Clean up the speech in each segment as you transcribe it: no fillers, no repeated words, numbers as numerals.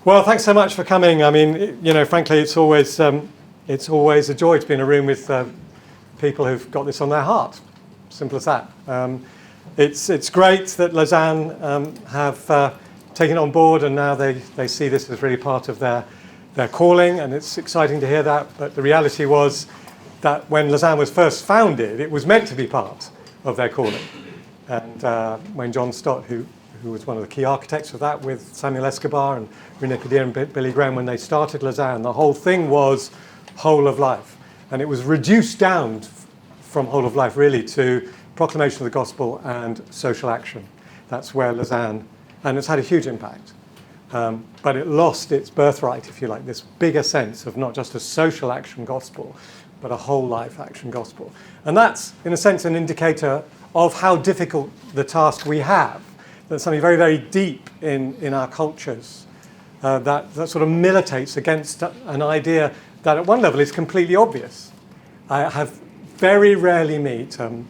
Well, thanks so much for coming. I mean, frankly, it's always a joy to be in a room with people who've got this on their heart. Simple as that. It's great that Lausanne have taken it on board, and now they see this as really part of their calling, and it's exciting to hear that. But the reality was that when Lausanne was first founded, it was meant to be part of their calling. And when John Stott, who was one of the key architects of that with Samuel Escobar and René Padilla and Billy Graham, when they started Lausanne, the whole thing was whole of life. And it was reduced down from whole of life really to proclamation of the gospel and social action. That's where Lausanne, and it's had a huge impact. But it lost its birthright, if you like, this bigger sense of not just a social action gospel, but a whole life action gospel. And that's, in a sense, an indicator of how difficult the task we have. There's something very, very deep in our cultures that sort of militates against an idea that at one level is completely obvious. I have very rarely meet a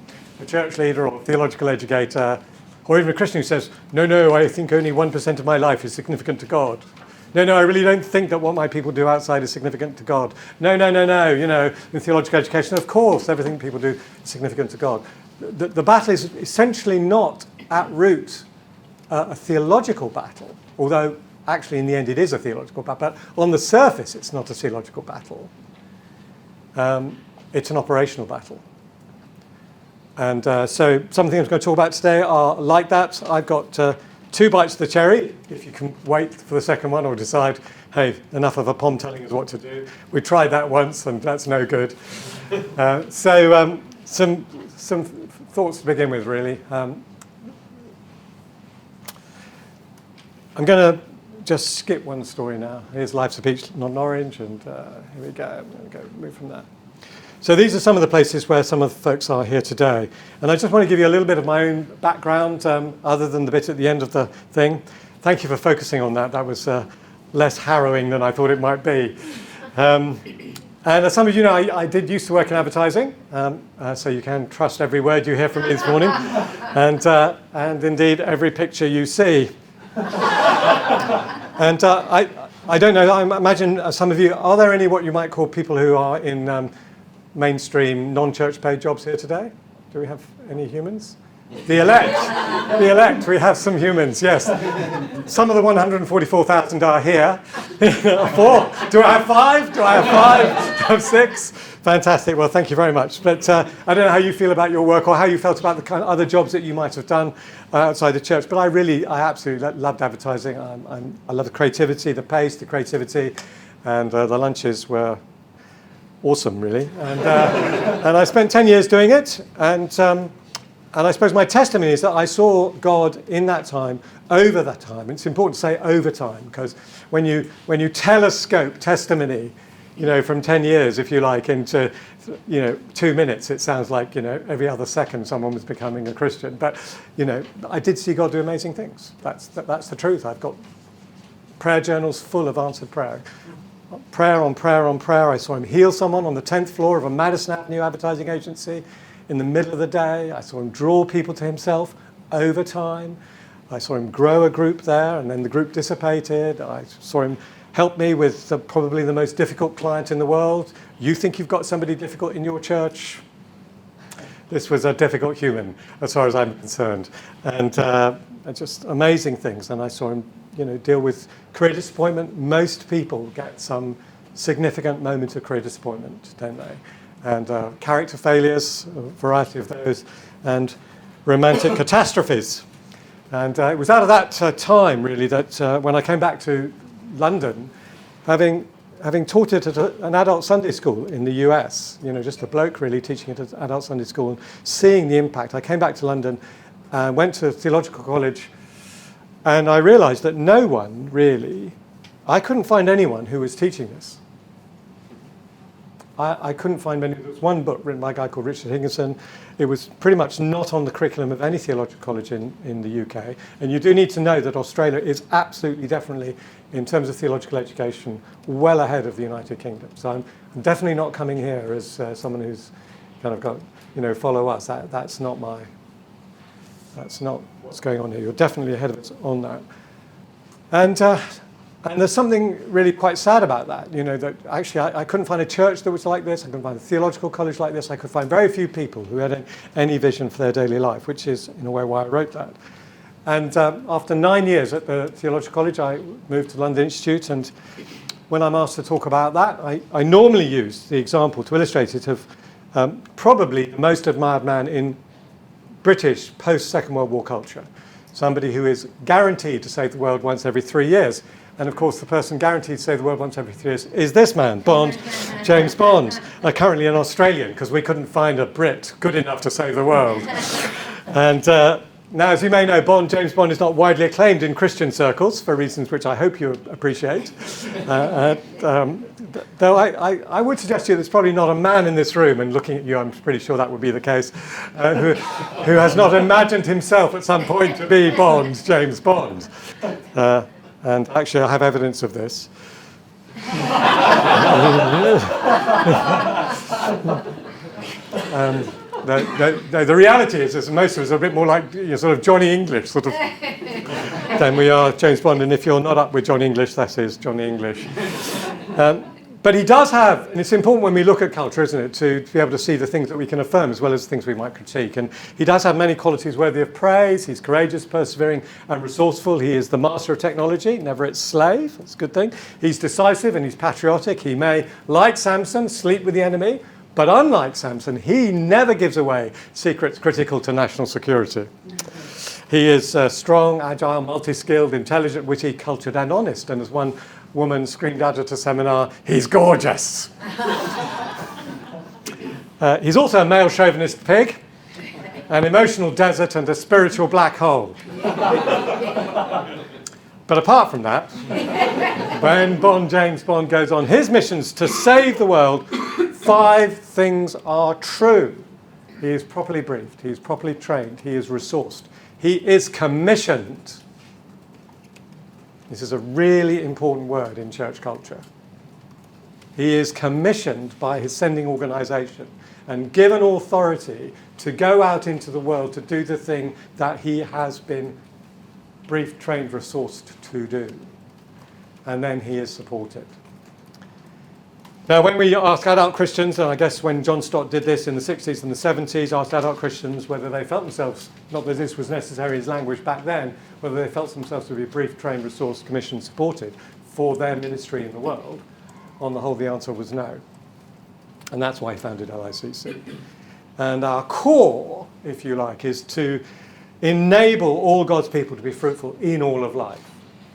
church leader or theological educator or even a Christian who says, no, I think only 1% of my life is significant to God. No, I really don't think that what my people do outside is significant to God. No, in theological education, of course, everything people do is significant to God. The battle is essentially not at root a theological battle, although actually in the end it is a theological battle, but on the surface it's not a theological battle. It's an operational battle. And so some of the things I'm going to talk about today are like that. I've got 2 bites of the cherry, if you can wait for the second one or decide, hey, enough of a pom telling us what to do. We tried that once and that's no good. Some thoughts to begin with, really. I'm going to just skip one story now. Here's Life's a Peach, not an Orange, and here we go. I'm going to move from there. So these are some of the places where some of the folks are here today. And I just want to give you a little bit of my own background, other than the bit at the end of the thing. Thank you for focusing on that. That was less harrowing than I thought it might be. And as some of you know, I did used to work in advertising, so you can trust every word you hear from me this morning, and indeed every picture you see. And I don't know, I imagine some of you, are there any what you might call people who are in mainstream non-church paid jobs here today? Do we have any humans? The elect, we have some humans, yes. Some of the 144,000 are here. 4, do I have 5? Do I have 6? Fantastic, well thank you very much. But I don't know how you feel about your work or how you felt about the kind of other jobs that you might have done outside the church, but I absolutely loved advertising. I love the creativity, the pace, the creativity, and the lunches were awesome, really. And I spent 10 years doing it, and I suppose my testimony is that I saw God in that time, over that time. It's important to say over time, because when you telescope testimony, from 10 years, if you like, into 2 minutes, it sounds like every other second someone was becoming a Christian. But I did see God do amazing things. That's the truth. I've got prayer journals full of answered prayer. Prayer on prayer on prayer. I saw him heal someone on the 10th floor of a Madison Avenue advertising agency in the middle of the day. I saw him draw people to himself over time. I saw him grow a group there, and then the group dissipated. I saw him help me with probably the most difficult client in the world. You think you've got somebody difficult in your church? This was a difficult human, as far as I'm concerned. And just amazing things. And I saw him deal with career disappointment. Most people get some significant moment of career disappointment, don't they? And character failures, a variety of those, and romantic catastrophes. And it was out of that time, really, that when I came back to London, having taught it at an adult Sunday school in the US, just a bloke really teaching it at adult Sunday school, and seeing the impact, I came back to London and went to theological college, and I realized that no one really, I couldn't find anyone who was teaching this. I couldn't find many. There was one book written by a guy called Richard Higginson. It was pretty much not on the curriculum of any theological college in the UK. And you do need to know that Australia is absolutely, definitely, in terms of theological education, well ahead of the United Kingdom. So I'm definitely not coming here as someone who's kind of got, follow us. That's not what's going on here. You're definitely ahead of us on that. And And there's something really quite sad about that, that actually I couldn't find a church that was like this, I couldn't find a theological college like this, I could find very few people who had any vision for their daily life, which is, in a way, why I wrote that. And after 9 years at the theological college, I moved to London Institute, and when I'm asked to talk about that, I normally use the example to illustrate it of probably the most admired man in British post-Second World War culture, somebody who is guaranteed to save the world once every 3 years. And of course, the person guaranteed to save the world once every 3 years is this man, James Bond, currently an Australian, because we couldn't find a Brit good enough to save the world. And now, as you may know, James Bond is not widely acclaimed in Christian circles, for reasons which I hope you appreciate. Though I would suggest to you there's probably not a man in this room, and looking at you, I'm pretty sure that would be the case, who has not imagined himself at some point to be James Bond. And actually, I have evidence of this. The reality is that most of us are a bit more like sort of Johnny English, than we are James Bond. And if you're not up with Johnny English, that is Johnny English. But he does have, and it's important when we look at culture, isn't it, to be able to see the things that we can affirm as well as the things we might critique. And he does have many qualities worthy of praise. He's courageous, persevering, and resourceful. He is the master of technology, never its slave. That's a good thing. He's decisive and he's patriotic. He may, like Samson, sleep with the enemy. But unlike Samson, he never gives away secrets critical to national security. He is strong, agile, multi-skilled, intelligent, witty, cultured, and honest. And as one woman screamed out at a seminar, he's gorgeous. He's also a male chauvinist pig, an emotional desert, and a spiritual black hole. But apart from that, when James Bond goes on his missions to save the world, 5 things are true. He is properly briefed, he is properly trained, he is resourced, he is commissioned. This is a really important word in church culture. He is commissioned by his sending organisation and given authority to go out into the world to do the thing that he has been briefed, trained, resourced to do. And then he is supported. Now, when we ask adult Christians, and I guess when John Stott did this in the 60s and the 70s, asked adult Christians whether they felt themselves, not that this was necessary as language back then, whether they felt themselves to be briefed, trained, resourced, commissioned, supported for their ministry in the world, on the whole, the answer was no. And that's why he founded LICC. And our core, if you like, is to enable all God's people to be fruitful in all of life,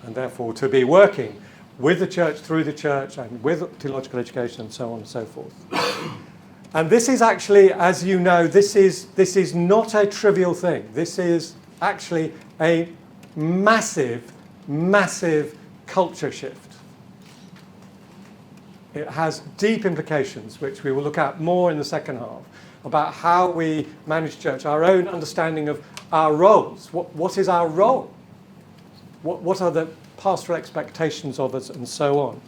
and therefore to be working with the church, through the church, and with theological education, and so on and so forth. And this is actually, as you know, this is not a trivial thing. This is actually a massive, massive culture shift. It has deep implications, which we will look at more in the second half, about how we manage church, our own understanding of our roles. What is our role? What are the pastoral expectations of us, and so on.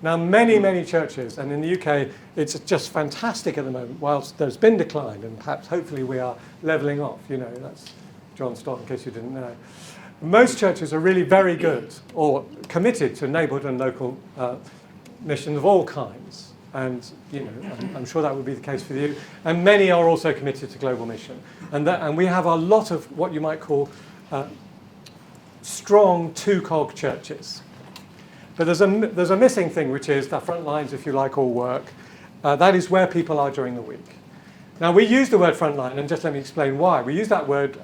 Now, many, many churches, and in the UK, it's just fantastic at the moment, whilst there's been decline, and perhaps, hopefully, we are levelling off. That's John Stott, in case you didn't know. Most churches are really very good, or committed to neighbourhood and local missions of all kinds. And, I'm sure that would be the case for you. And many are also committed to global mission. And we have a lot of what you might call strong two-cog churches. But there's a missing thing, which is the front lines, if you like, all work. That is where people are during the week. Now, we use the word frontline, and just let me explain why. We use that word,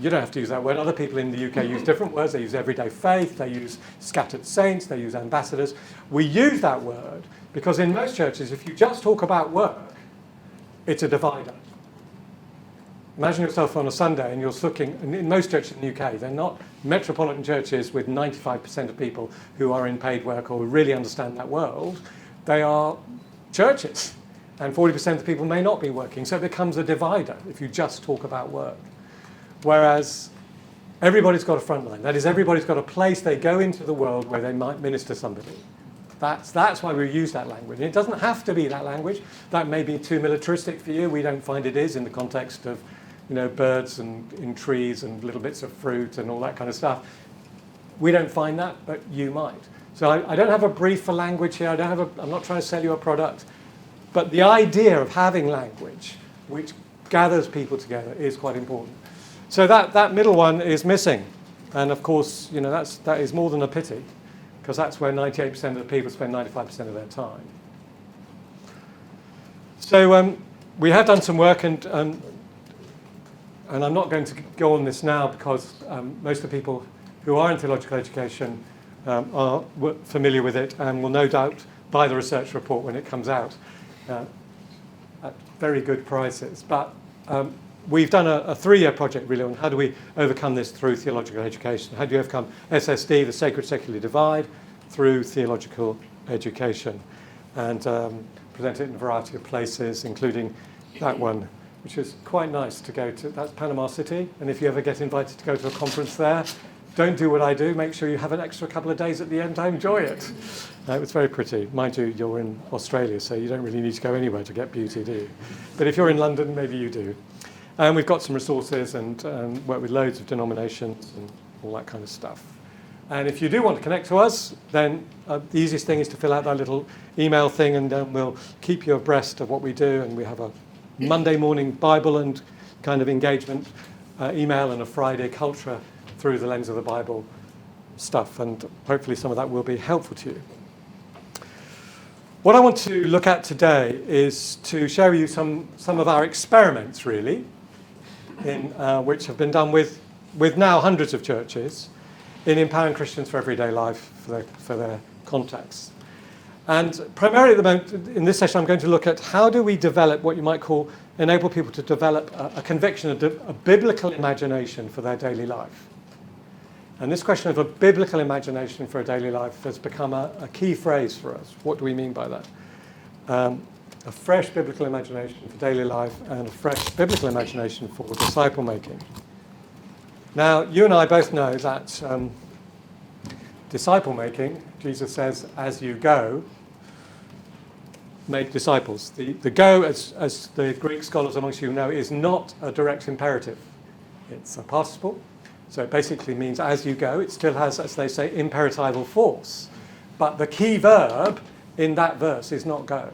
you don't have to use that word. Other people in the UK use different words. They use everyday faith, they use scattered saints, they use ambassadors. We use that word because in most churches, if you just talk about work, it's a divider. Imagine yourself on a Sunday and you're looking, in most churches in the UK, they're not metropolitan churches with 95% of people who are in paid work or who really understand that world. They are churches, and 40% of the people may not be working, so it becomes a divider if you just talk about work. Whereas everybody's got a front line. That is, everybody's got a place they go into the world where they might minister somebody. That's why we use that language. And it doesn't have to be that language. That may be too militaristic for you. We don't find it is in the context of birds and in trees and little bits of fruit and all that kind of stuff. We don't find that, but you might. So I don't have a brief for language here. I'm not trying to sell you a product. But the idea of having language which gathers people together is quite important. So that middle one is missing. And of course, that is more than a pity, because that's where 98% of the people spend 95% of their time. So we have done some work, and I'm not going to go on this now because most of the people who are in theological education are familiar with it and will no doubt buy the research report when it comes out at very good prices. But we've done a 3-year project really on how do we overcome this through theological education. How do you overcome SSD, the sacred secular divide, through theological education, and present it in a variety of places, including that one, which is quite nice to go to. That's Panama City, and if you ever get invited to go to a conference there, don't do what I do. Make sure you have an extra couple of days at the end to enjoy it. It's very pretty. Mind you, you're in Australia, so you don't really need to go anywhere to get beauty, do you? But if you're in London, maybe you do. And we've got some resources and work with loads of denominations and all that kind of stuff. And if you do want to connect to us, then the easiest thing is to fill out that little email thing, and we'll keep you abreast of what we do. And we have a Monday morning Bible and kind of engagement email, and a Friday culture through the lens of the Bible stuff. And hopefully some of that will be helpful to you. What I want to look at today is to show you some of our experiments, really, which have been done with now hundreds of churches in empowering Christians for everyday life, for their contexts. And primarily at the moment, in this session, I'm going to look at how do we develop what you might call, enable people to develop a conviction, a biblical imagination for their daily life. And this question of a biblical imagination for a daily life has become a key phrase for us. What do we mean by that? A fresh biblical imagination for daily life and a fresh biblical imagination for disciple making. Now, you and I both know that disciple making, Jesus says, as you go, make disciples. The go, as the Greek scholars amongst you know, is not a direct imperative. It's a participle. So it basically means as you go. It still has, as they say, imperatival force. But the key verb in that verse is not go.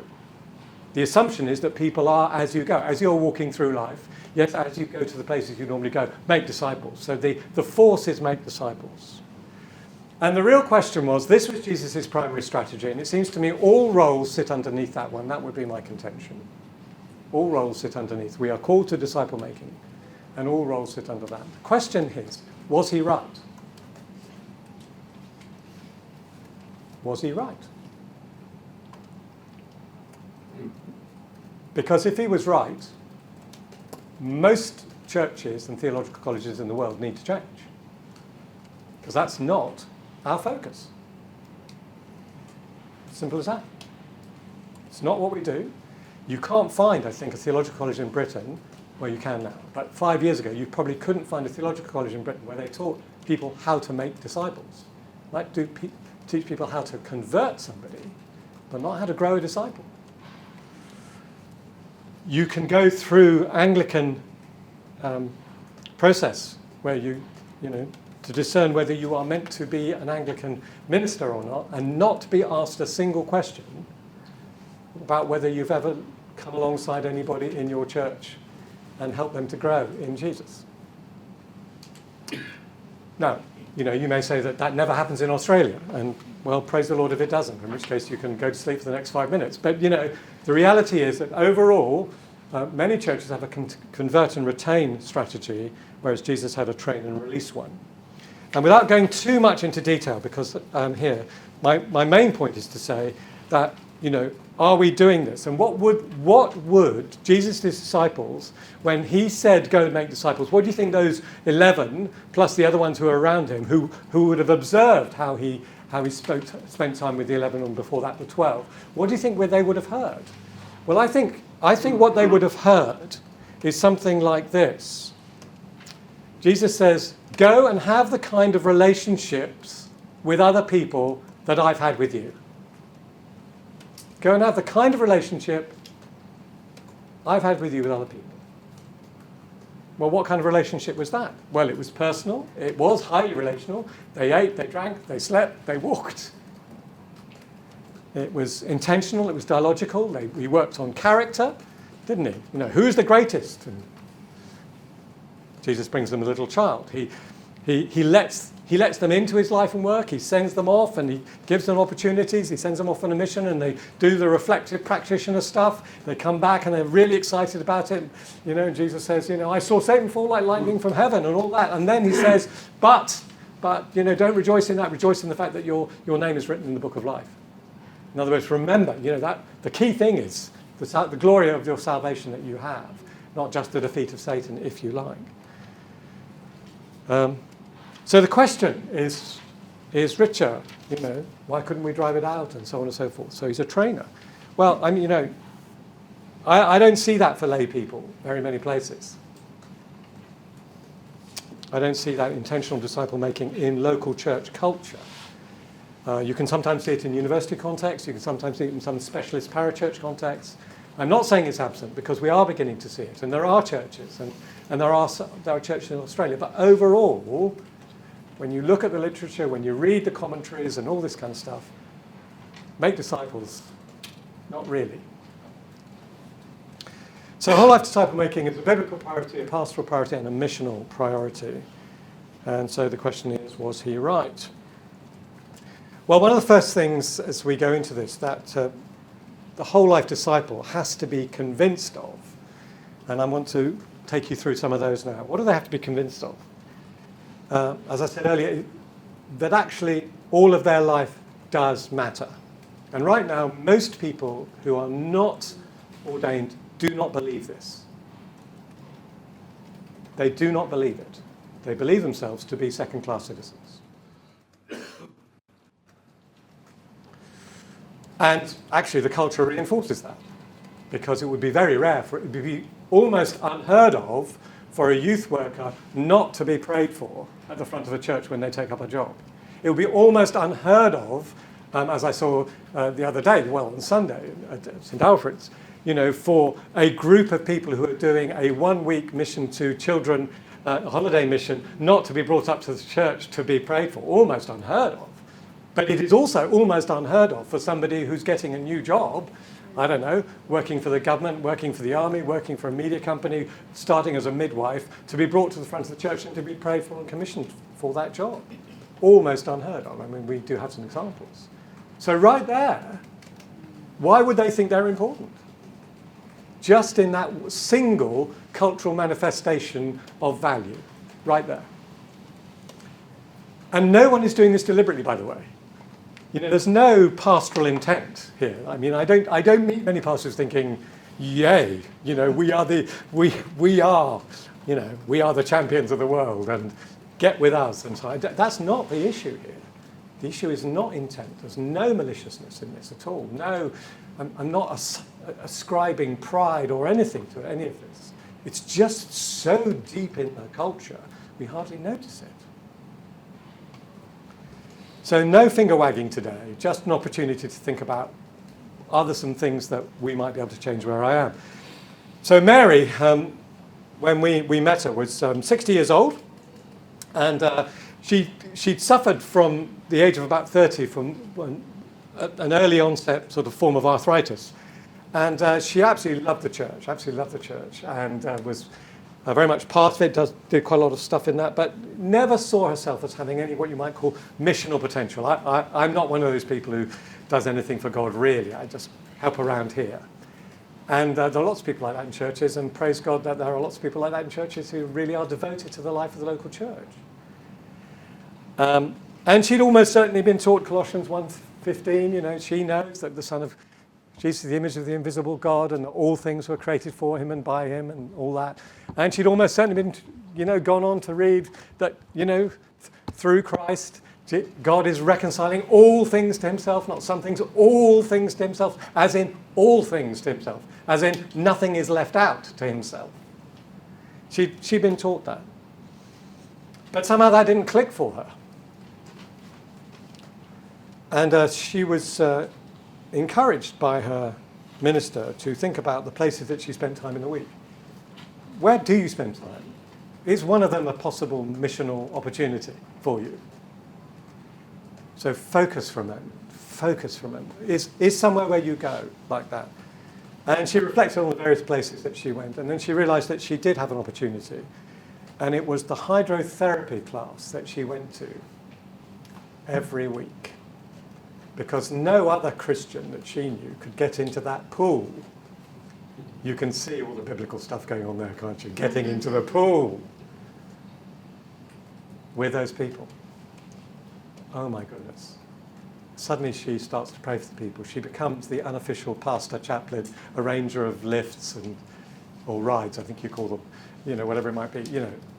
The assumption is that people are as you go. As you're walking through life, yes, as you go to the places you normally go, make disciples. So the force is make disciples. And the real question was, this was Jesus' primary strategy, and it seems to me all roles sit underneath that one. That would be my contention. All roles sit underneath. We are called to disciple making, and all roles sit under that. The question is, was he right? Was he right? Because if he was right, most churches and theological colleges in the world need to change. Because that's not our focus. Simple as that. It's not what we do. You can't find, I think, a theological college in Britain, well, you can now, but 5 years ago, you probably couldn't find a theological college in Britain where they taught people how to make disciples. Like teach people how to convert somebody, but not how to grow a disciple. You can go through Anglican process where you to discern whether you are meant to be an Anglican minister or not, and not be asked a single question about whether you've ever come alongside anybody in your church and helped them to grow in Jesus. Now, you may say that never happens in Australia, and well, praise the Lord if it doesn't, in which case you can go to sleep for the next 5 minutes. But, the reality is that overall, many churches have a convert and retain strategy, whereas Jesus had a train and release one. And without going too much into detail, because here, my main point is to say that, are we doing this? And what would Jesus' disciples, when he said, go and make disciples, what do you think those 11, plus the other ones who are around him, who would have observed how he spent time with the 11 and before that the 12, what do you think they would have heard? Well, I think what they would have heard is something like this. Jesus says, go and have the kind of relationships with other people that I've had with you. Go and have the kind of relationship I've had with you with other people. Well, what kind of relationship was that? Well, it was personal. It was highly relational. They ate, they drank, they slept, they walked. It was intentional. It was dialogical. We worked on character, didn't he? You know, who's the greatest? And Jesus brings them a little child. He lets them into his life and work. He sends them off and he gives them opportunities. He sends them off on a mission and they do the reflective practitioner stuff. They come back and they're really excited about it. You know, Jesus says, you know, I saw Satan fall like lightning from heaven and all that. And then he says, but, you know, don't rejoice in that. Rejoice in the fact that your name is written in the book of life. In other words, remember, you know, that the key thing is the glory of your salvation that you have, not just the defeat of Satan, if you like. So the question is Richard, you know, why couldn't we drive it out and so on and so forth? So he's a trainer. Well, I mean, you know, I don't see that for lay people very many places. I don't see that intentional disciple making in local church culture. You can sometimes see it in university context. You can sometimes see it in some specialist parachurch contexts. I'm not saying it's absent because we are beginning to see it. And there are churches and there are churches in Australia. But overall, when you look at the literature, when you read the commentaries and all this kind of stuff, make disciples, not really. So whole life disciple making is a biblical priority, a pastoral priority, and a missional priority. And so the question is, was he right? Well, one of the first things as we go into this, that the whole life disciple has to be convinced of, and I want to take you through some of those now. What do they have to be convinced of? As I said earlier, that actually all of their life does matter. And right now, most people who are not ordained do not believe this. They do not believe it. They believe themselves to be second-class citizens. And actually, the culture reinforces that, because it would be very rare, it would be almost unheard of for a youth worker not to be prayed for at the front of a church when they take up a job. It would be almost unheard of, as I saw the other day, well, on Sunday at St. Alfred's, you know, for a group of people who are doing a one-week mission to children, a holiday mission, not to be brought up to the church to be prayed for, almost unheard of. But it is also almost unheard of for somebody who's getting a new job, I don't know, working for the government, working for the army, working for a media company, starting as a midwife, to be brought to the front of the church and to be prayed for and commissioned for that job. Almost unheard of. I mean, we do have some examples. So right there, why would they think they're important? Just in that single cultural manifestation of value, right there. And no one is doing this deliberately, by the way. You know, there's no pastoral intent here. I mean, I don't meet many pastors thinking, yay, you know, we are the champions of the world and get with us. And so that's not the issue here. The issue is not intent. There's no maliciousness in this at all. No, I'm not ascribing pride or anything to any of this. It's just so deep in the culture, we hardly notice it. So no finger wagging today, just an opportunity to think about, are there some things that we might be able to change where I am? So Mary, when we met her, was 60 years old, and she'd suffered from the age of about 30 from an early onset sort of form of arthritis. And she absolutely loved the church, and was very much part of it, did quite a lot of stuff in that, but never saw herself as having any what you might call missional potential. I'm not one of those people who does anything for God, really. I just help around here. And there are lots of people like that in churches, and praise God that there are lots of people like that in churches who really are devoted to the life of the local church. And she'd almost certainly been taught Colossians 1:15, you know, she knows that the Son of Jesus is the image of the invisible God, and that all things were created for him and by him and all that. And she'd almost certainly been, you know, gone on to read that, you know, through Christ, God is reconciling all things to himself, not some things, all things to himself, as in all things to himself, as in nothing is left out to himself. She'd been taught that. But somehow that didn't click for her. And she was encouraged by her minister to think about the places that she spent time in the week. Where do you spend time? Is one of them a possible missional opportunity for you? So focus for a moment. Focus for a moment. Is somewhere where you go like that? And she reflected on the various places that she went, and then she realised that she did have an opportunity, and it was the hydrotherapy class that she went to every week, because no other Christian that she knew could get into that pool. You can see all the biblical stuff going on there, can't you? Getting into the pool with those people. Oh my goodness. Suddenly she starts to pray for the people. She becomes the unofficial pastor, chaplain, arranger of lifts or rides, I think you call them, whatever it might be,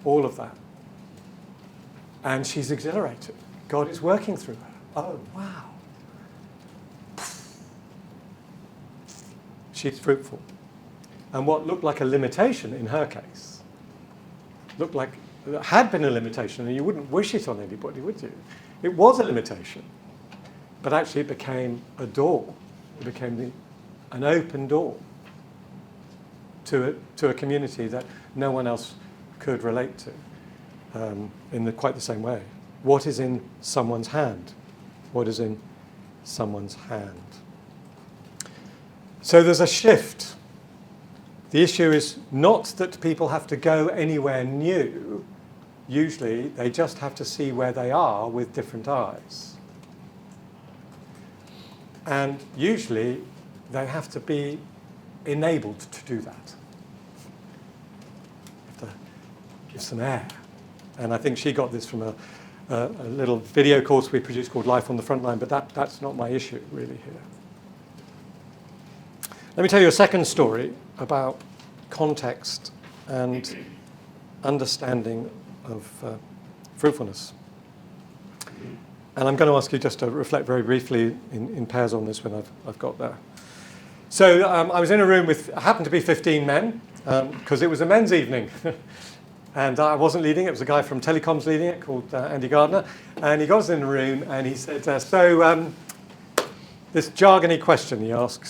all of that. And she's exhilarated. God is working through her. Oh, wow. She's fruitful. And what looked like a limitation in her case, had been a limitation, and you wouldn't wish it on anybody, would you? It was a limitation, but actually it became a door. It became an open door to a community that no one else could relate to in quite the same way. What is in someone's hand? What is in someone's hand? So there's a shift. The issue is not that people have to go anywhere new. Usually they just have to see where they are with different eyes. And usually they have to be enabled to do that. You have to give some air. And I think she got this from a little video course we produced called Life on the Front Line, but that's not my issue really here. Let me tell you a second story about context and understanding of fruitfulness. And I'm going to ask you just to reflect very briefly in pairs on this when I've got there. So I was in a room with, happened to be 15 men, because it was a men's evening. And I wasn't leading it, it was a guy from Telecoms leading it called Andy Gardner. And he got us in the room and he said, this jargony question he asked,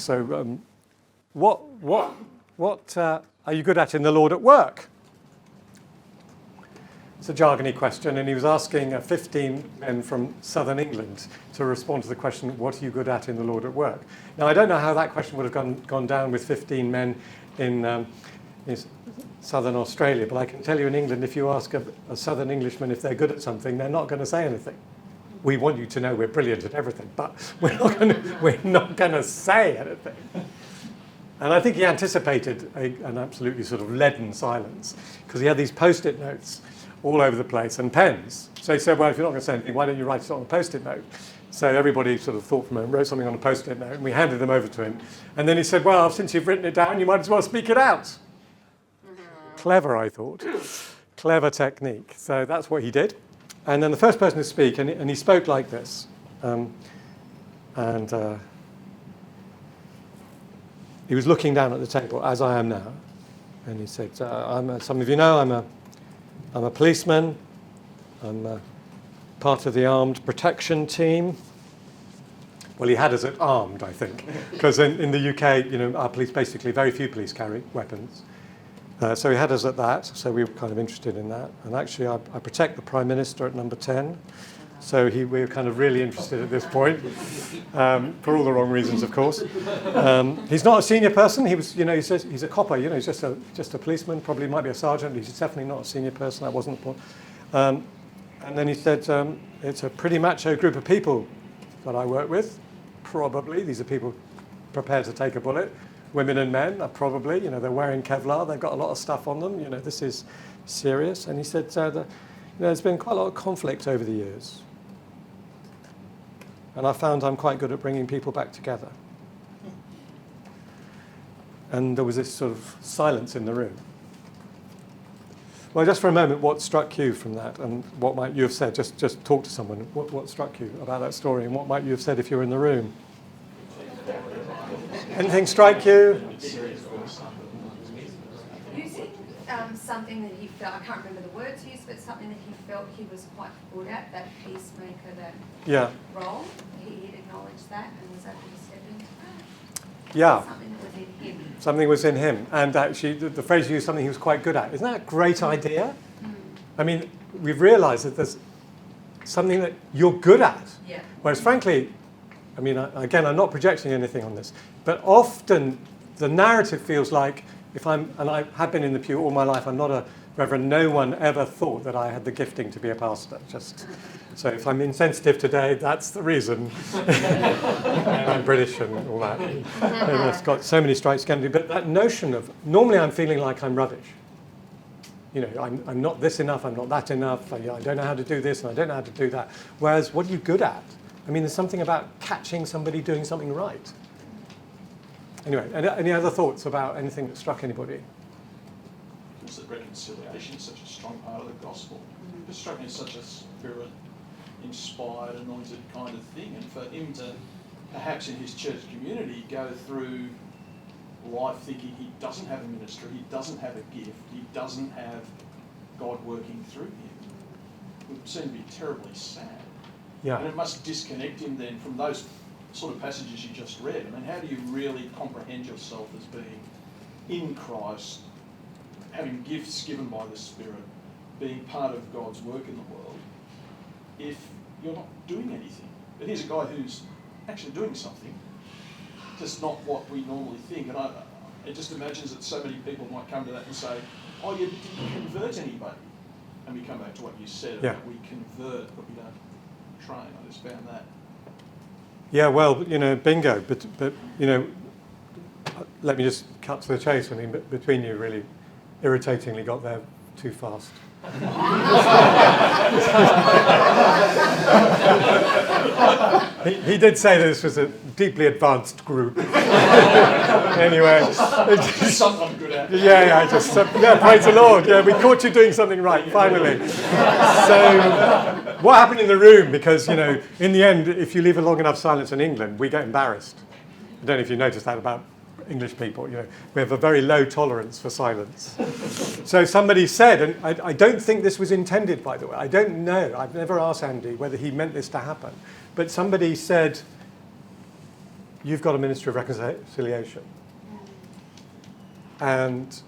what are you good at in the Lord at work? It's a jargony question, and he was asking 15 men from southern England to respond to the question, what are you good at in the Lord at work? Now, I don't know how that question would have gone down with 15 men in southern Australia, but I can tell you in England, if you ask a southern Englishman if they're good at something, they're not going to say anything. We want you to know we're brilliant at everything, but we're not going to say anything. And I think he anticipated an absolutely sort of leaden silence, because he had these Post-it notes all over the place and pens. So he said, well, if you're not going to say anything, why don't you write it on a Post-it note? So everybody sort of thought for a moment, wrote something on a Post-it note, and we handed them over to him. And then he said, well, since you've written it down, you might as well speak it out. Clever, I thought. Clever technique. So that's what he did. And then the first person to speak, and he spoke like this. He was looking down at the table, as I am now, and he said, some of you know, I'm a policeman. I'm part of the armed protection team. Well, he had us at armed, I think, because in the UK, our police, basically, very few police carry weapons. So he had us at that, so we were kind of interested in that. And actually, I protect the Prime Minister at number 10. So we were kind of really interested at this point, for all the wrong reasons, of course. He's not a senior person. He was, he says he's a copper. He's just a policeman. Probably might be a sergeant. He's definitely not a senior person. That wasn't the point. And then he said, it's a pretty macho group of people that I work with. Probably these are people prepared to take a bullet. Women and men are probably, they're wearing Kevlar. They've got a lot of stuff on them. This is serious. And he said, there's been quite a lot of conflict over the years. And I found I'm quite good at bringing people back together. And there was this sort of silence in the room. Well, just for a moment, what struck you from that, and what might you have said? Just talk to someone. What struck you about that story, and what might you have said if you were in the room? Anything strike you? Using something that he felt, I can't remember the words used, but something that he felt he was quite good at, that peacemaker, that role. He had acknowledged that and was able to step into that. Yeah. Something that was in him. Something was in him. And actually, the phrase you used, something he was quite good at. Isn't that a great idea? I mean, we've realised that there's something that you're good at. Yeah. Whereas frankly, I mean, again, I'm not projecting anything on this, but often the narrative feels like and I have been in the pew all my life, I'm not a reverend, no one ever thought that I had the gifting to be a pastor. So if I'm insensitive today, that's the reason. And I'm British and all that. And it's got so many stripes against me. But that notion of, normally I'm feeling like I'm rubbish. You know, I'm not this enough, I'm not that enough, I don't know how to do this and I don't know how to do that. Whereas, what are you good at? I mean, there's something about catching somebody doing something right. Anyway, any other thoughts about anything that struck anybody? Is that reconciliation is such a strong part of the gospel. It struck me as such a spirit-inspired, anointed kind of thing. And for him to, perhaps in his church community, go through life thinking he doesn't have a ministry, he doesn't have a gift, he doesn't have God working through him, would seem to be terribly sad. Yeah. And it must disconnect him then from those sort of passages you just read. I mean, how do you really comprehend yourself as being in Christ, having gifts given by the Spirit, being part of God's work in the world, if you're not doing anything? But here's a guy who's actually doing something, just not what we normally think. And it just imagines that so many people might come to that and say, oh, you didn't convert anybody. And we come back to what you said, about we convert, but we don't train. I just found that. Yeah, well, you know, bingo. But you know, let me just cut to the chase. I mean, between you really irritatingly got there too fast. He did say that this was a deeply advanced group. Anyway. Something I'm good at. Yeah, praise the Lord. Yeah, we caught you doing something right, finally. So, what happened in the room? Because, you know, in the end, if you leave a long enough silence in England, we get embarrassed. I don't know if you noticed that about English people, you know, we have a very low tolerance for silence. So somebody said, and I don't think this was intended, by the way, I don't know, I've never asked Andy whether he meant this to happen, but somebody said, you've got a ministry of reconciliation. And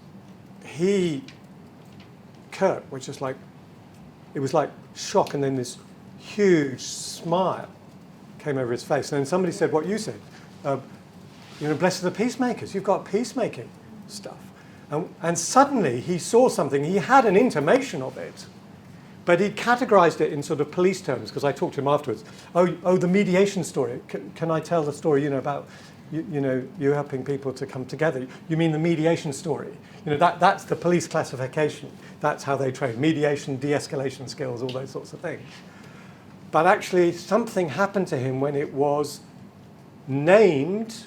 Kurt, was just like, it was like shock, and then this huge smile came over his face. And then somebody said what you said, you know, blessed are the peacemakers. You've got peacemaking stuff. And suddenly he saw something. He had an intimation of it, but he categorized it in sort of police terms, because I talked to him afterwards. Oh, the mediation story. Can I tell the story, you know, about, you know, you helping people to come together? You mean the mediation story? You know, that's the police classification. That's how they train. Mediation, de-escalation skills, all those sorts of things. But actually something happened to him when it was named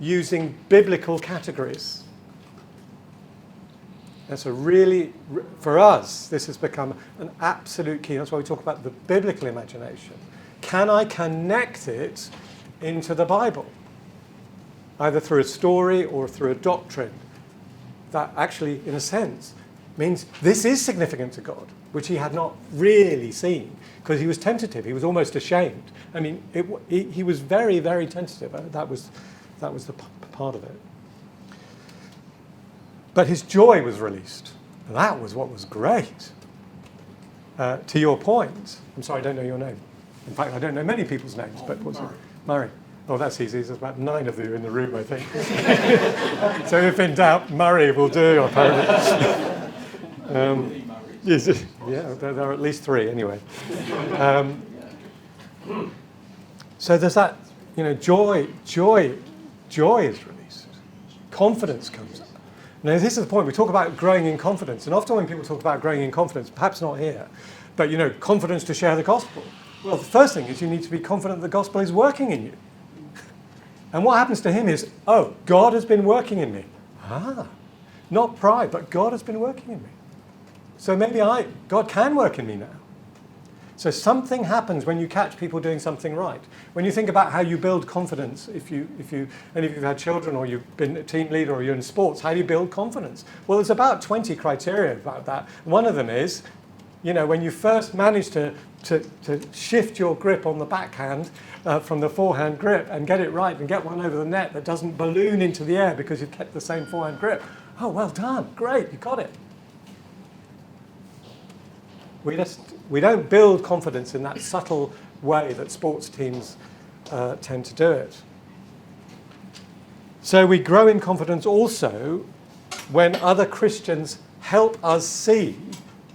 using biblical categories. That's a really, for us, this has become an absolute key. That's why we talk about the biblical imagination. Can I connect it into the Bible? Either through a story or through a doctrine that actually, in a sense, means this is significant to God, which he had not really seen, because he was tentative. He was almost ashamed. I mean, he was very, very tentative. That was the part of it. But his joy was released. That was what was great. To your point, I'm sorry, I don't know your name. In fact, I don't know many people's names, but what's it? Murray. Oh, that's easy. There's about 9 of you in the room, I think. So if in doubt, Murray will do, apparently. Yeah, there are at least 3 anyway. So there's that, you know, joy is released. Confidence comes up. Now, this is the point. We talk about growing in confidence. And often when people talk about growing in confidence, perhaps not here, but, you know, confidence to share the gospel. Well, the first thing is you need to be confident the gospel is working in you. And what happens to him is, oh, God has been working in me. Not pride, but God has been working in me. So maybe God can work in me now. So something happens when you catch people doing something right. When you think about how you build confidence, if you've had children, or you've been a team leader, or you're in sports, how do you build confidence? Well, there's about 20 criteria about that. One of them is, you know, when you first manage to shift your grip on the backhand from the forehand grip and get it right and get one over the net that doesn't balloon into the air because you've kept the same forehand grip. Oh, well done, great, you got it. We don't build confidence in that subtle way that sports teams tend to do it. So we grow in confidence also when other Christians help us see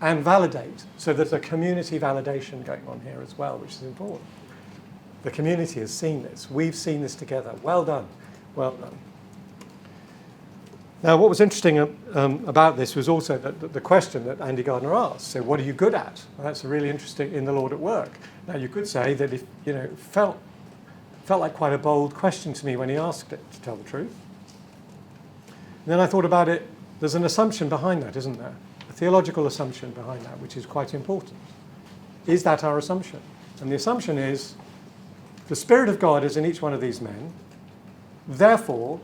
and validate. So there's a community validation going on here as well, which is important. The community has seen this. We've seen this together. Well done. Well done. Now, what was interesting about this was also the question that Andy Gardner asked. So, what are you good at? Well, that's really interesting in the Lord at work. Now, you could say that if it felt like quite a bold question to me when he asked it, to tell the truth. And then I thought about it. There's an assumption behind that, isn't there? A theological assumption behind that, which is quite important. Is that our assumption? And the assumption is the Spirit of God is in each one of these men. Therefore,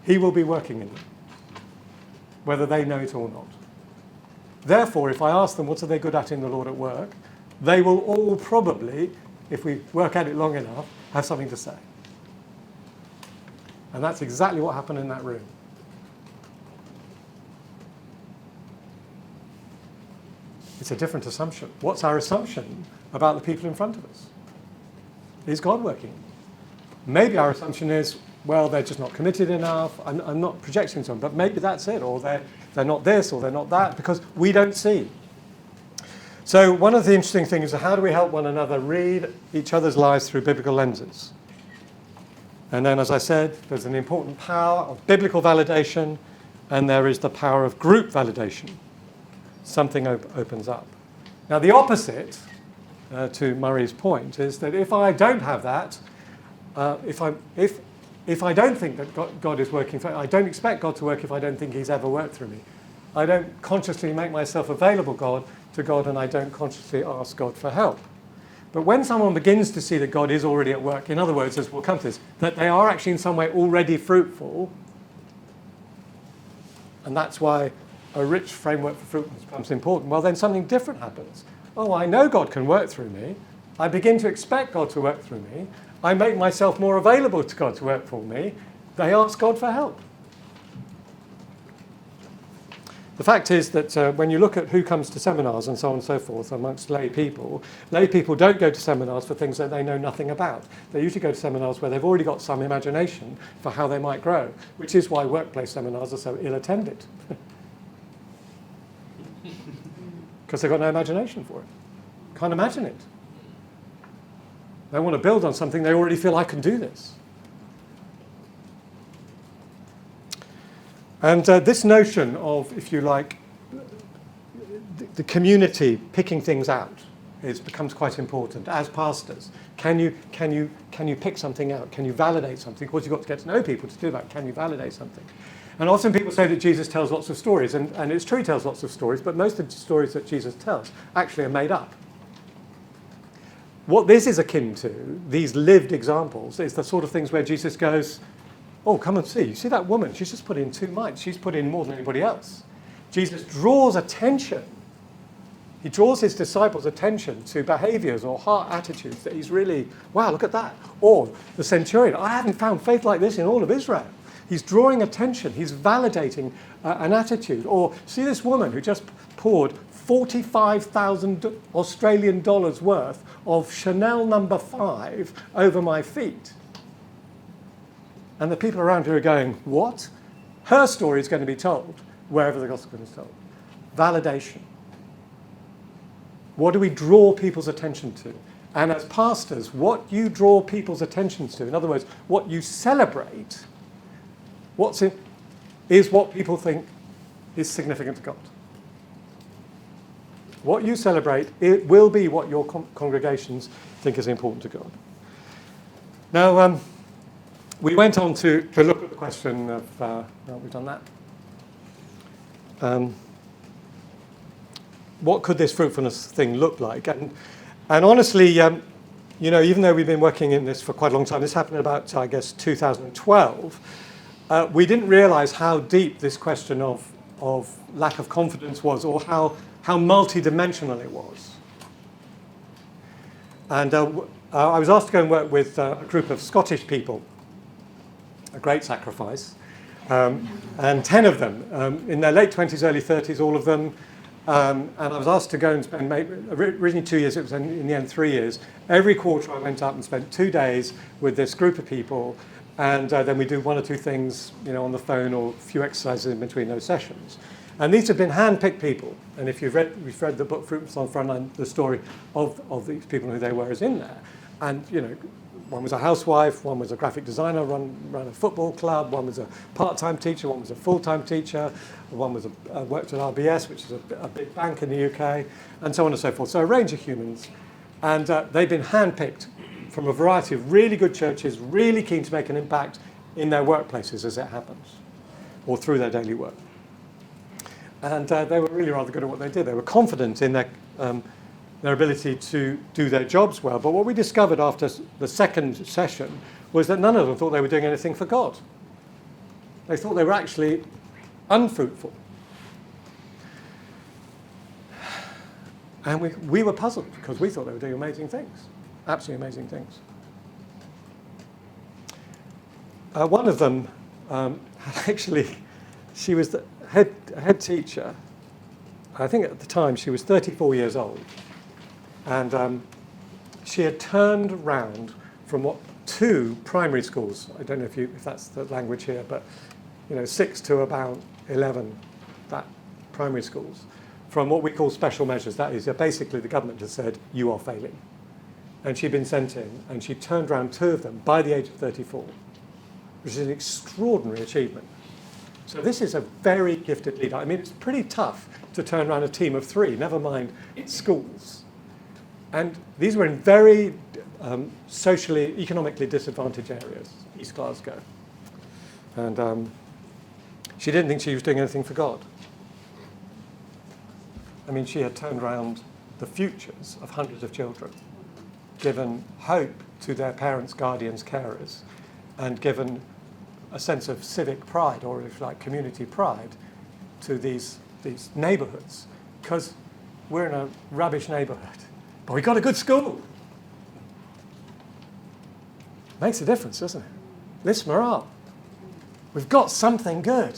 he will be working in them, whether they know it or not. Therefore, if I ask them what are they good at in the Lord at work, they will all probably, if we work at it long enough, have something to say. And that's exactly what happened in that room. It's a different assumption. What's our assumption about the people in front of us? Is God working? Maybe our assumption is, well, they're just not committed enough. I'm not projecting them, but maybe that's it, or they're not this, or they're not that, because we don't see. So one of the interesting things is how do we help one another read each other's lives through biblical lenses? And then, as I said, there's an important power of biblical validation, and there is the power of group validation. Something opens up. Now, the opposite, to Murray's point, is that if I don't have that, if I don't think that God is working for me, I don't expect God to work if I don't think he's ever worked through me. I don't consciously make myself available to God, and I don't consciously ask God for help. But when someone begins to see that God is already at work, in other words, as we'll come to this, that they are actually in some way already fruitful, and that's why a rich framework for fruitfulness becomes important, well, then something different happens. Oh, I know God can work through me. I begin to expect God to work through me. I make myself more available to God to work for me. They ask God for help. The fact is that when you look at who comes to seminars and so on and so forth amongst lay people don't go to seminars for things that they know nothing about. They usually go to seminars where they've already got some imagination for how they might grow, which is why workplace seminars are so ill-attended. Because they've got no imagination for it. Can't imagine it. They want to build on something they already feel I can do this. And this notion of, if you like, the community picking things out becomes quite important as pastors. Can you pick something out? Can you validate something? Of course, you've got to get to know people to do that. Can you validate something? And often people say that Jesus tells lots of stories, and it's true he tells lots of stories, but most of the stories that Jesus tells actually are made up. What this is akin to, these lived examples, is the sort of things where Jesus goes, oh, come and see. You see that woman? She's just put in 2 mites. She's put in more than anybody else. Jesus draws attention. He draws his disciples' attention to behaviors or heart attitudes that he's really, wow, look at that. Or the centurion, I haven't found faith like this in all of Israel. He's drawing attention. He's validating an attitude. Or see this woman who just poured 45,000 Australian dollars worth of Chanel No. 5 over my feet. And the people around her are going, what? Her story is going to be told wherever the gospel is told. Validation. What do we draw people's attention to? And as pastors, what you draw people's attention to, in other words, what you celebrate, is what people think is significant to God. What you celebrate, it will be what your congregations think is important to God. Now, we went on to look at the question of, we've done that. What could this fruitfulness thing look like? And honestly, even though we've been working in this for quite a long time, this happened about, I guess, 2012, we didn't realize how deep this question of lack of confidence was, or how multi-dimensional it was. And I was asked to go and work with a group of Scottish people, a great sacrifice, and 10 of them, in their late 20s, early 30s, all of them, And I was asked to go and spend, originally 2 years, it was in the end 3 years. Every quarter I went up and spent 2 days with this group of people, and then we do 1 or 2 things, on the phone, or a few exercises in between those sessions. And these have been hand-picked people. And if we've read the book Fruitfulness on the Frontline, the story of these people and who they were is in there. And, one was a housewife, one was a graphic designer, ran a football club, one was a part-time teacher, one was a full-time teacher, one was worked at RBS, which is a big bank in the UK, and so on and so forth. So a range of humans. And they've been hand-picked from a variety of really good churches, really keen to make an impact in their workplaces as it happens, or through their daily work. And they were really rather good at what they did. They were confident in their ability to do their jobs well. But what we discovered after the second session was that none of them thought they were doing anything for God. They thought they were actually unfruitful. And we were puzzled because we thought they were doing amazing things, absolutely amazing things. One of them, actually, she was the head teacher. I think at the time she was 34 years old. And she had turned round from 2 primary schools. I don't know if that's the language here, but 6 to about 11, that primary schools, from what we call special measures. That is, basically the government has said, you are failing. And she'd been sent in, and she turned round 2 of them by the age of 34, which is an extraordinary achievement. So this is a very gifted leader. I mean, it's pretty tough to turn around a team of 3, never mind schools. And these were in very socially, economically disadvantaged areas, East Glasgow. And she didn't think she was doing anything for God. I mean, she had turned around the futures of hundreds of children, given hope to their parents, guardians, carers, and given a sense of civic pride, or if you like, community pride, to these neighbourhoods. Because we're in a rubbish neighbourhood, but we got a good school. Makes a difference, doesn't it? Lifts morale. We've got something good.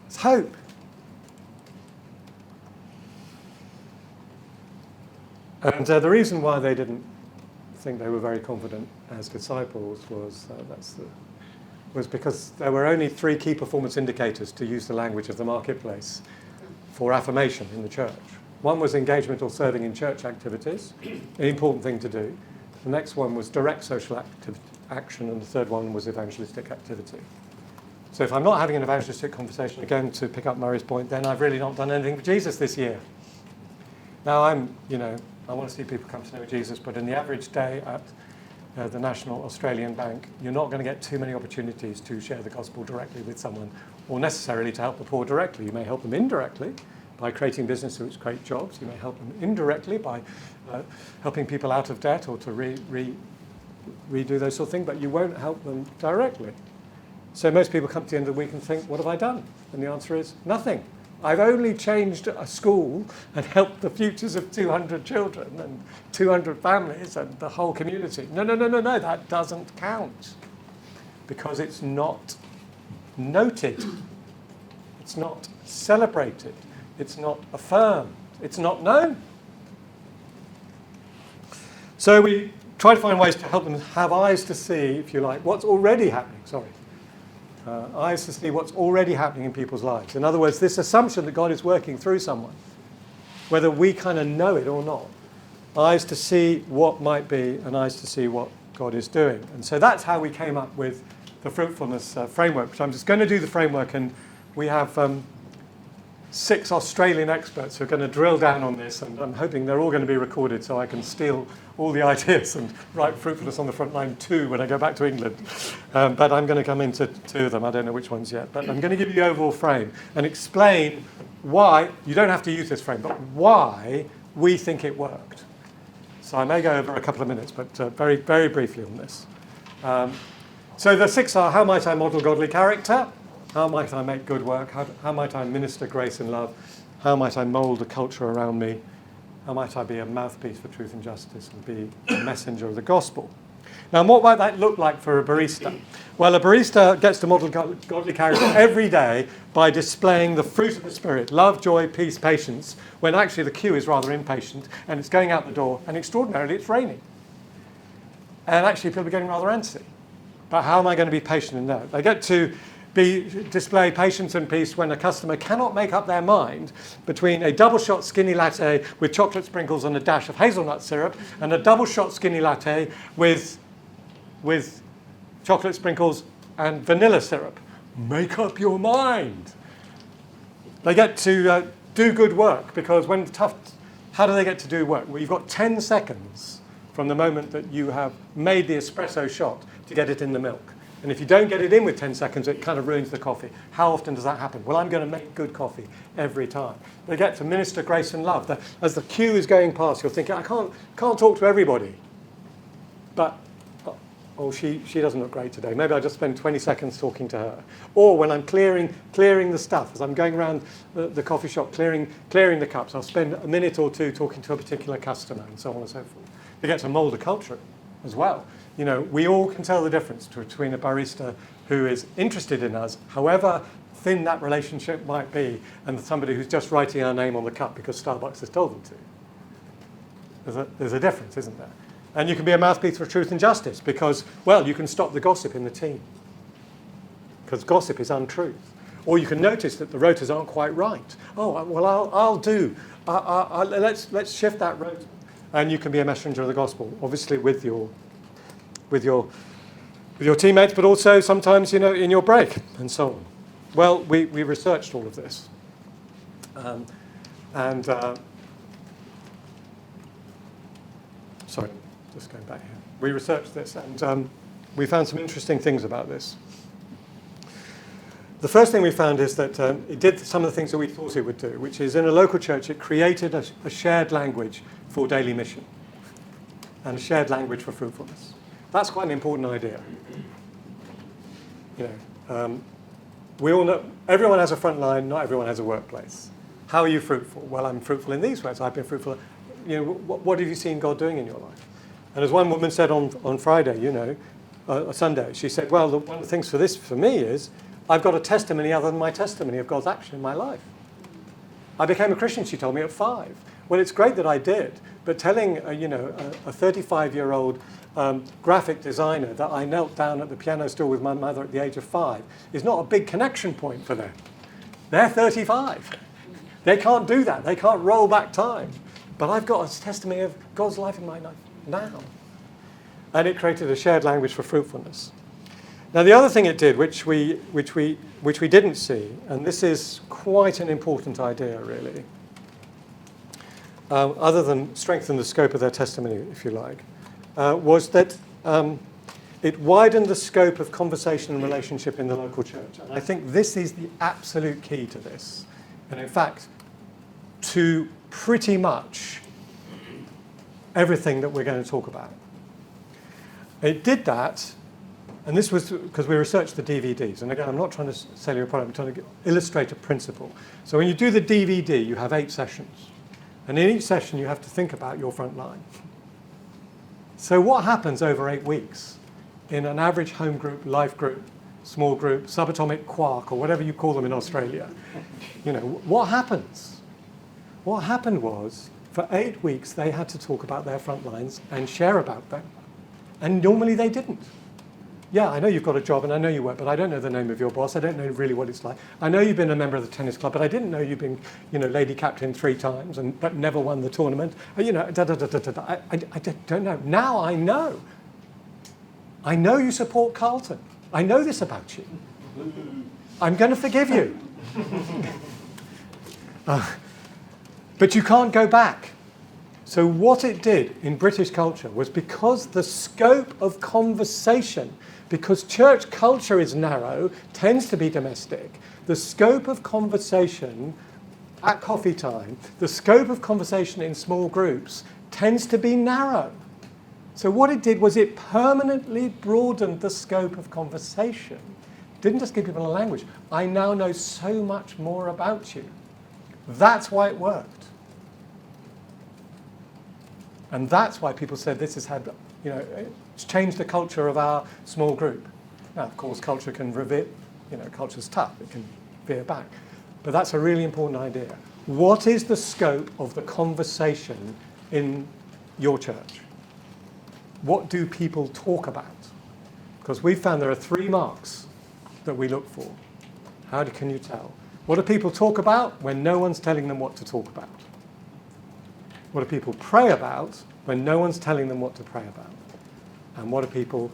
It's hope. And the reason why they didn't think they were very confident as disciples was because there were only 3 key performance indicators, to use the language of the marketplace, for affirmation in the church. One was engagement or serving in church activities, an important thing to do. The next one was direct social action, and the third one was evangelistic activity. So if I'm not having an evangelistic conversation, again, to pick up Murray's point, then I've really not done anything for Jesus this year. Now I want to see people come to know Jesus, but in the average day at the National Australian Bank, you're not going to get too many opportunities to share the gospel directly with someone, or necessarily to help the poor directly. You may help them indirectly by creating businesses which create jobs. You may help them indirectly by helping people out of debt, or to redo those sort of things, but you won't help them directly. So most people come to the end of the week and think, what have I done? And the answer is nothing. I've only changed a school and helped the futures of 200 children and 200 families and the whole community. No, that doesn't count, because it's not noted, it's not celebrated, it's not affirmed, it's not known. So we try to find ways to help them have eyes to see, if you like, what's already happening. Eyes to see what's already happening in people's lives. In other words, this assumption that God is working through someone, whether we kind of know it or not. Eyes to see what might be, and eyes to see what God is doing. And so that's how we came up with the fruitfulness framework. So I'm just going to do the framework, and we have 6 Australian experts who are going to drill down on this, and I'm hoping they're all going to be recorded so I can steal all the ideas and write Fruitfulness on the Frontline 2 when I go back to England. But I'm going to come into 2 of them. I don't know which ones yet. But I'm going to give you the overall frame and explain why, you don't have to use this frame, but why we think it worked. So I may go over a couple of minutes, but very, very briefly on this. So the 6 are: how might I model godly character? How might I make good work? How might I minister grace and love? How might I mould a culture around me? How might I be a mouthpiece for truth and justice and be a messenger of the gospel? Now, what might that look like for a barista? Well, a barista gets to model godly character every day by displaying the fruit of the Spirit, love, joy, peace, patience, when actually the queue is rather impatient and it's going out the door and extraordinarily it's raining. And actually people are getting rather antsy. But how am I going to be patient in that? They get to display patience and peace when a customer cannot make up their mind between a double shot skinny latte with chocolate sprinkles and a dash of hazelnut syrup and a double shot skinny latte with chocolate sprinkles and vanilla syrup. Make up your mind. They get to do good work because when tough, how do they get to do work? Well, you've got 10 seconds from the moment that you have made the espresso shot to get it in the milk. And if you don't get it in with 10 seconds, it kind of ruins the coffee. How often does that happen? Well, I'm going to make good coffee every time. They get to minister grace and love. As the queue is going past, you're thinking, I can't talk to everybody. But, oh, she doesn't look great today. Maybe I'll just spend 20 seconds talking to her. Or when I'm clearing the stuff, as I'm going around the coffee shop, clearing the cups, I'll spend a minute or two talking to a particular customer and so on and so forth. They get to mould a culture as well. You know, we all can tell the difference between a barista who is interested in us, however thin that relationship might be, and somebody who's just writing our name on the cup because Starbucks has told them to. There's a difference, isn't there? And you can be a mouthpiece for truth and justice because, well, you can stop the gossip in the team because gossip is untruth. Or you can notice that the rotas aren't quite right. Oh, well, I'll do. Let's shift that rota. And you can be a messenger of the gospel, obviously with your teammates, but also sometimes, you know, in your break and so on. Well, we researched all of this. Sorry, just going back here. We researched this and we found some interesting things about this. The first thing we found is that it did some of the things that we thought it would do, which is in a local church, it created a shared language for daily mission and a shared language for fruitfulness. That's quite an important idea. You know, we all know everyone has a front line, not everyone has a workplace. How are you fruitful? Well, I'm fruitful in these ways. I've been fruitful. You know, what have you seen God doing in your life? And as one woman said on Friday, you know, Sunday, she said, well, one of the things for me is I've got a testimony other than my testimony of God's action in my life. I became a Christian, she told me, at 5. Well, it's great that I did, but telling a 35-year-old graphic designer that I knelt down at the piano stool with my mother at the age of 5 is not a big connection point for them. They're 35. They can't do that. They can't roll back time. But I've got a testimony of God's life in my life now. And it created a shared language for fruitfulness. Now, the other thing it did, which we didn't see, and this is quite an important idea, really, other than strengthen the scope of their testimony, if you like, was that it widened the scope of conversation and relationship in the local church. And I think this is the absolute key to this. And in fact, to pretty much everything that we're going to talk about. It did that, and this was because we researched the DVDs. And again, I'm not trying to sell you a product, I'm trying to illustrate a principle. So when you do the DVD, you have 8 sessions. And in each session, you have to think about your front line. So what happens over 8 weeks in an average home group, life group, small group, subatomic quark, or whatever you call them in Australia? You know, what happens? What happened was, for 8 weeks, they had to talk about their front lines and share about them. And normally they didn't. Yeah, I know you've got a job and I know you work, but I don't know the name of your boss. I don't know really what it's like. I know you've been a member of the tennis club, but I didn't know you've been, lady captain 3 times but never won the tournament. I don't know. Now I know. I know you support Carlton. I know this about you. I'm going to forgive you. But you can't go back. So what it did in British culture was, because the scope of conversation, because church culture is narrow, tends to be domestic, the scope of conversation at coffee time, the scope of conversation in small groups tends to be narrow. So what it did was it permanently broadened the scope of conversation. It didn't just give people a language. I now know so much more about you. That's why it worked. And that's why people said this has had, it's changed the culture of our small group. Now, of course, culture can reveer, culture's tough, it can veer back. But that's a really important idea. What is the scope of the conversation in your church? What do people talk about? Because we've found there are 3 marks that we look for. Can you tell? What do people talk about when no one's telling them what to talk about? What do people pray about when no one's telling them what to pray about? And what do people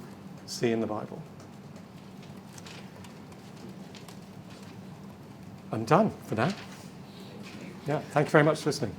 see in the Bible? I'm done for now. Yeah, thank you very much for listening.